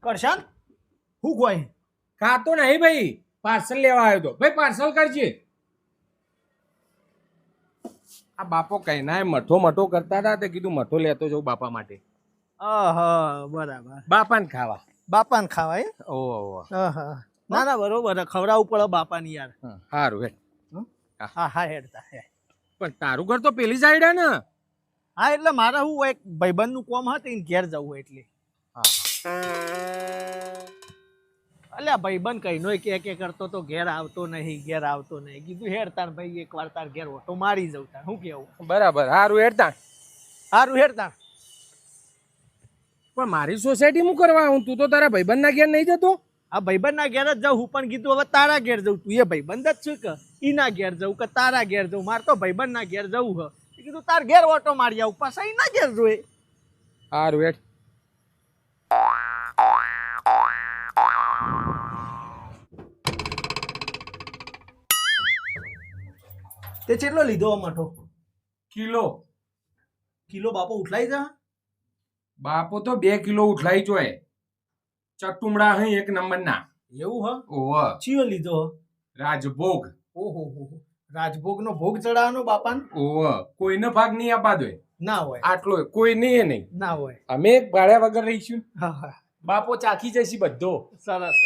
કરશાન હું કોઈ ખાતો નહીં ભાઈ, પાર્સલ લેવા આવ્યો તો. ભાઈ પાર્સલ કરજે. આ બાપો કઈ ના મઠો કરતા હતા તે કીધું મઠો લેતો જાઉં બાપા માટે. બરાબર. બાપાને ખાવા. બાપાને ખાવાય. ઓહો. ના ના બરોબર ખવડાવવું પડે બાપાની યાર. સારું હે. હા હેડતા હે. પણ તારું ઘર તો પેલી સાઈડ હે ને? હા એટલે મારે હું એક ભાઈબંધ નું કોમ હતું એને ઘેર જવું એટલે. અલ્યા ભાઈબંધ કઈ નો કે કરતો તો ઘેર આવતો નહીં કીધું હેડતા ભાઈ એક વાર તાર ઘેર ઓટો મારી જવું તાર શું કેવું. બરાબર. સારું હેડતા. પણ મારી સોસાયટી હું કરવા આવું? તું તો તારા ભાઈબંધ ના ઘેર નહીં જતો? આ ભાઈબંધ ના ઘેર જ જાઉં. હું પણ કીધું હવે તારા ઘેર જવું. તું એ ભાઈબંધ જ છું કે ઈના ઘેર જવું કે તારા ઘેર જવું? મારે તો ભાઈબંધ ના ઘેર જવું હ. કીધું તાર ઘેર ઓટો મારી આવું પાછા ઈના ઘેર જોઈ. સારું હેડ. તે કેટલો લીધો મઠો? કિલો બાપો ઉઠલાઈ જા. બાપો તો 2 કિલો ઉઠલાઈ જોય. ચટુમડા હે એક નંબર ના. એવું હ? ઓહો. ચિયો લીધો? રાજભોગ. ઓહો રાજભોગ નો ભોગ ચડાવવાનો બાપાને? ઓહો. કોઈને ભાગ નહીં આપવા દે. ના હોય. આટલો કોઈ નહીં ના હોય. અમે એક ભાડ્યા વગર રહીશું. હા. બાપો ચાખી જશે બધો. સરસ.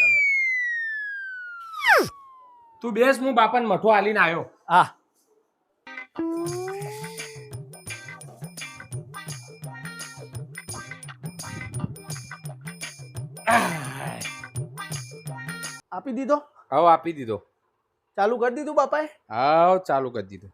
તું બેસ, હું બાપાને મઠો આલીને આવ્યો. હા. આપી દીધો? હા આપી દીધો. ચાલુ કરી દીધું બાપાએ? હા ચાલુ કરી દીધું.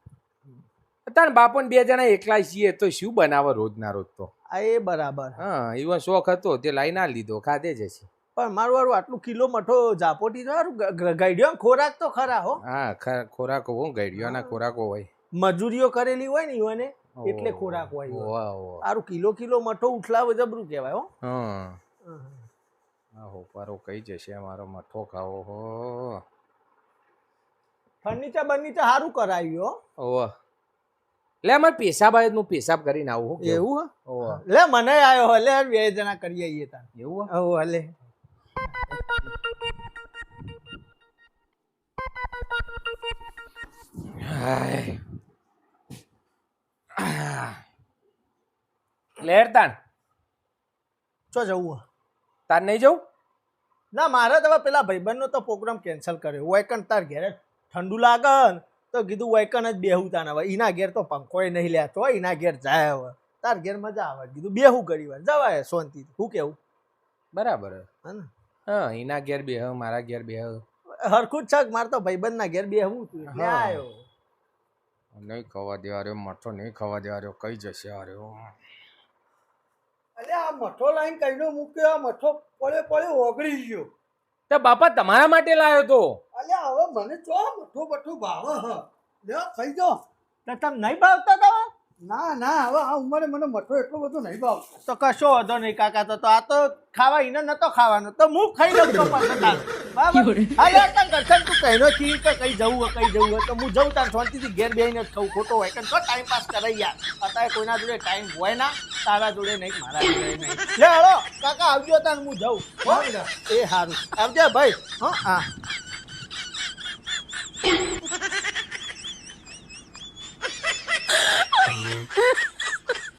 તાર બાપો ને 2 જણા એકલા છીએ તો શું બનાવે રોજ ના રોજ તો. એ બરાબર. હા એવો શોખ હતો તે લાઈ ના લીધો, ખાધે જ છે. પણ મારું આટલું કિલો મઠો ઝાપોટી સારું ગાઈડ્યો ખોરાક તો ખરા હો. હા ખોરાક હો, ગાઈડિયોના ખોરાકો હોય. મજૂરીઓ કરેલી હોય ને ઈવાને એટલે ખોરાક હોય. સારું કિલો મઠો ઉઠલાવે જબરું કહેવાય હો. હો પારો કઈ જશે મારો મઠો ખાવો હો. ફર્નિચર બર્નિચર સારું કરાવ્યું હો. ઓહ લે મારે પેશાબ આવે હું પેશાબ કરીને આવું. એવું હો? લે મને આવ્યો હો. લે 2 જણા કરી આવીએ તાર. એવું હો? હલે લેરતાન ચો જવું? તાર નહીં જવું? ના મારે તો પેલા ભાઈબંધનો તો પ્રોગ્રામ કેન્સલ કર્યો. વાયકન તાર ઘેર ઠંડુ લાગે તો કીધું વાયકન જ બેહું તાન. હવે એના ઘેર તો પંખોય નહીં લેતો હોય. એના ઘેર જાય હવે તાર ઘેર મજા આવે. કીધું બેહું કરી વાર જવાય શાંતિ. શું કેવું? બરાબર હે ને? હા એના ઘેર બેહ, મારા ઘેર બેહ હરખું જ છે. મારે તો ભાઈબંધ ના ઘેર બેહું તું એટલે આવ્યો. નહીં ખાવા દેવા રહ્યો મઠો, નહીં ખાવા દેવા રહ્યો. કઈ જશે આર્યો? અલે આ મઠો લાઈન કઈનો મૂક્યો? આ મઠો પડે ઓગળી ગયો. તો બાપા તમારા માટે લાવ્યો તો. અલે હવે મને ચો મઠો ભાવે હ. લે ખાઈ જો. તો તમે નહીં ભાવતા તમે? ના હવે આ ઉંમરે મને મઠો એટલો બધો નહીં ભાવતો. તો કશો વાંધો નહીં કાકા. તો આ તો ખાવા એને નતો ખાવાનો તો હું ખાઈ લઉં તો પાછો. બરાબર. અલે તને કરશન તું કઈનો કી કે કઈ જવું તો હું જઉં તાર શાંતિથી ઘેર બેહીને જ ખાઉં. ખોટો હોય કે તો ટાઈમ પાસ કરાઈ યાર. અત્યારે કોઈના જોડે ટાઈમ હોય ના. તારા જોડે નહીં, મારા જોડે નહીં. લે હળો કાકા આવજો તાર હું જાઉં. એ સારું આવજે ભાઈ. હા